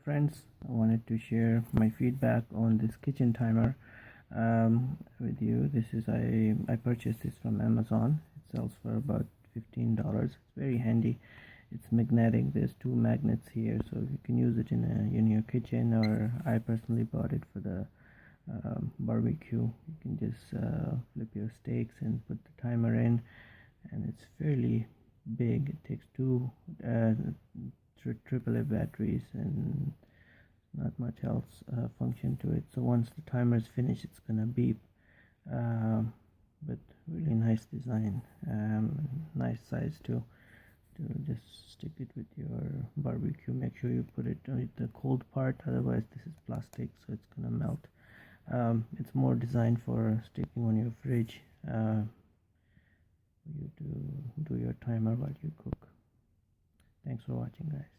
friends, I wanted to share my feedback on this kitchen timer with you. This is I purchased this from Amazon. It sells for about $15. It's very handy. It's magnetic. There's two magnets here, so you can use it in your kitchen, or I personally bought it for the barbecue. You can just flip your steaks and put the timer in, and it's fairly big. It takes two AAA batteries and not much else function to it. So once the timer is finished, it's gonna beep. But really nice design, nice size too. To just stick it with your barbecue. Make sure you put it on the cold part, otherwise this is plastic, so it's gonna melt. It's more designed for sticking on your fridge, for you to do your timer while you cook. Thanks for watching, guys.